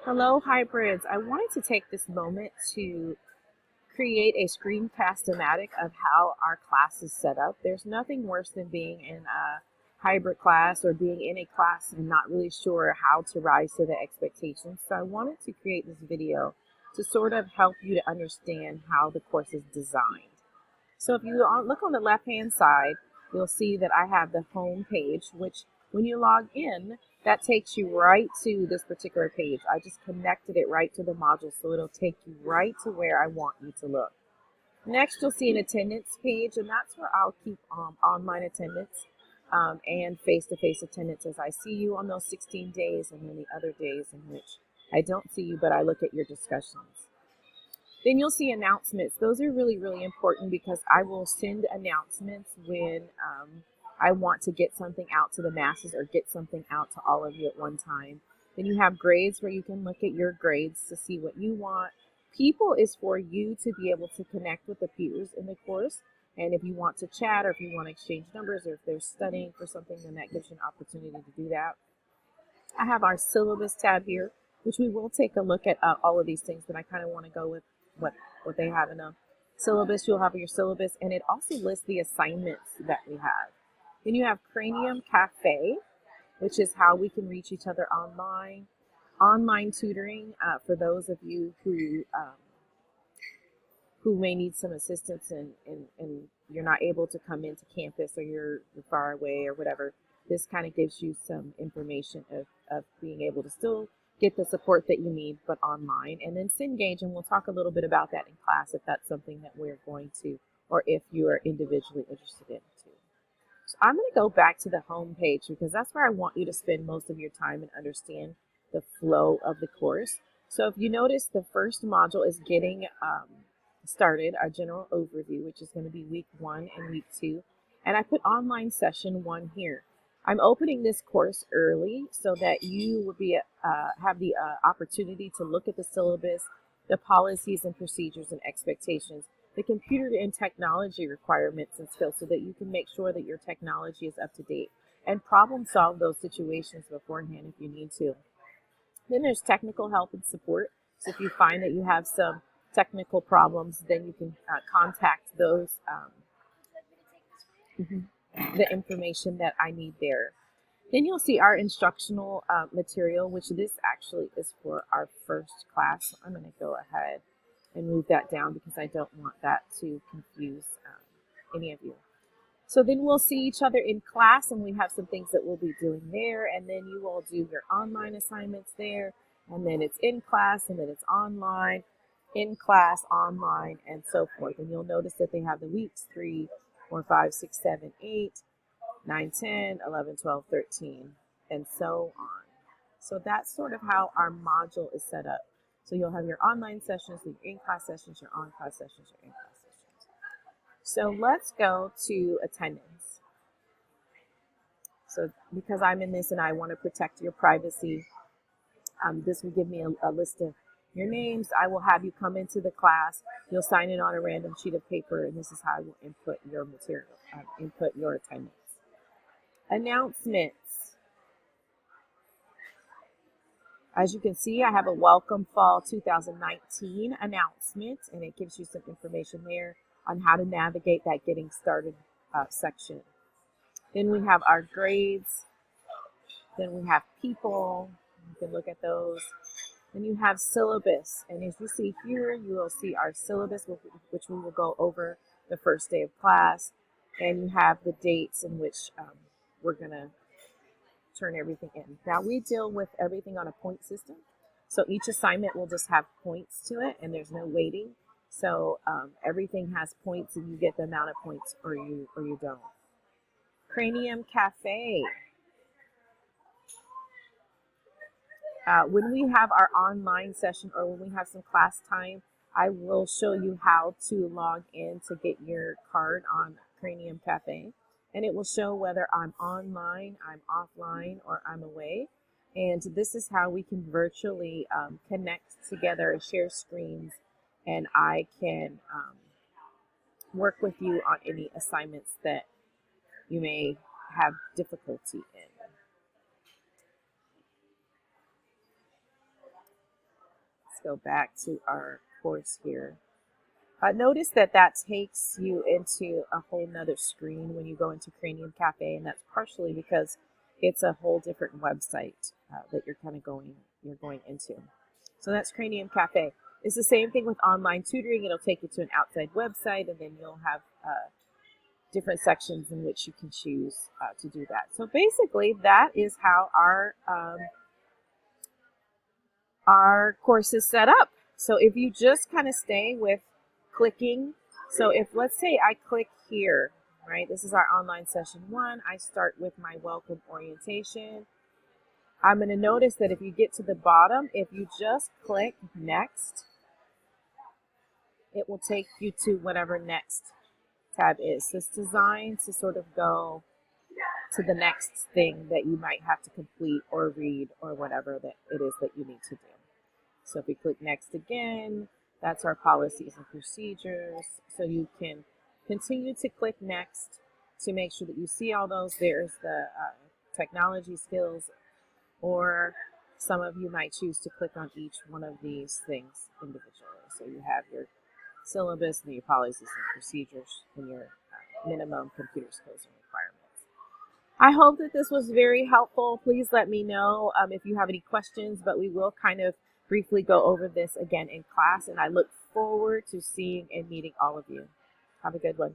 Hello, hybrids. I wanted to take this moment to create a screencast-o-matic of how our class is set up. There's nothing worse than being in a hybrid class or being in a class and not really sure how to rise to the expectations. So I wanted to create this video to sort of help you to understand how the course is designed. So if you look on the left-hand side, you'll see that I have the home page, which when you log in, that takes you right to this particular page. I just connected it right to the module, so it'll take you right to where I want you to look. Next, you'll see an attendance page, and that's where I'll keep online attendance and face-to-face attendance as I see you on those 16 days and then the other days in which I don't see you, but I look at your discussions. Then you'll see announcements. Those are really, really important because I will send announcements when I want to get something out to the masses or get something out to all of you at one time. Then you have grades where you can look at your grades to see what you want. People is for you to be able to connect with the peers in the course. And if you want to chat or if you want to exchange numbers or if they're studying for something, then that gives you an opportunity to do that. I have our syllabus tab here, which we will take a look at all of these things, but I kind of want to go with what they have in a syllabus. You'll have your syllabus, and it also lists the assignments that we have. Then you have Cranium Cafe, which is how we can reach each other online. Online tutoring for those of you who may need some assistance and you're not able to come into campus or you're far away or whatever. This kind of gives you some information of being able to still get the support that you need, but online. And then Cengage, and we'll talk a little bit about that in class if that's something that we're going to, or if you are individually interested in too. So I'm going to go back to the home page because that's where I want you to spend most of your time and understand the flow of the course. So if you notice, the first module is getting started, our general overview, which is going to be week 1 and week 2. And I put online session 1 here. I'm opening this course early so that you will be have the opportunity to look at the syllabus, the policies and procedures and expectations, the computer and technology requirements and skills so that you can make sure that your technology is up to date and problem solve those situations beforehand if you need to. Then there's technical help and support. So if you find that you have some technical problems, then you can contact those the information that I need there. Then you'll see our instructional material, which this actually is for our first class. I'm going to go ahead and move that down because I don't want that to confuse any of you. So then we'll see each other in class, and we have some things that we'll be doing there, and then you will do your online assignments there, and then it's in class, and then it's online, in class, online, and so forth. And you'll notice that they have the weeks 3, 4, 5, 6, 7, 8, 9, 10, 11, 12, 13, and so on. So that's sort of how our module is set up. So you'll have your online sessions, your in-class sessions, your on-class sessions, your in-class sessions. So let's go to attendance. So because I'm in this and I want to protect your privacy, this will give me a list of your names. I will have you come into the class. You'll sign in on a random sheet of paper, and this is how you input your material, input your attendance. Announcements. As you can see, I have a Welcome Fall 2019 announcement, and it gives you some information there on how to navigate that Getting Started section. Then we have our grades. Then we have people. You can look at those. Then you have syllabus, and as you see here, you will see our syllabus, which we will go over the first day of class, and you have the dates in which we're going to turn everything in. Now, we deal with everything on a point system, so each assignment will just have points to it, and there's no weighting. So everything has points, and you get the amount of points or you don't. Cranium Cafe. When we have our online session or when we have some class time, I will show you how to log in to get your card on Cranium Cafe. And it will show whether I'm online, I'm offline, or I'm away. And this is how we can virtually connect together and share screens. And I can work with you on any assignments that you may have difficulty in. go back to our course here. Notice that that takes you into a whole nother screen when you go into Cranium Cafe, and that's partially because it's a whole different website that you're going into. So that's Cranium Cafe. It's the same thing with online tutoring. It'll take you to an outside website, and then you'll have different sections in which you can choose to do that. So basically, that is how our course is set up. So if you just kind of stay with clicking, so if let's say I click here, right? This is our online session 1. I start with my welcome orientation. I'm going to notice that if you get to the bottom, if you just click next, it will take you to whatever next tab is. So it's designed to sort of go to the next thing that you might have to complete or read or whatever that it is that you need to do. So if we click next again, that's our policies and procedures. So you can continue to click next to make sure that you see all those. There's the technology skills, or some of you might choose to click on each one of these things individually. So you have your syllabus and your policies and procedures and your minimum computer skills and requirements. I hope that this was very helpful. Please let me know if you have any questions, but we will kind of briefly go over this again in class, and I look forward to seeing and meeting all of you. Have a good one.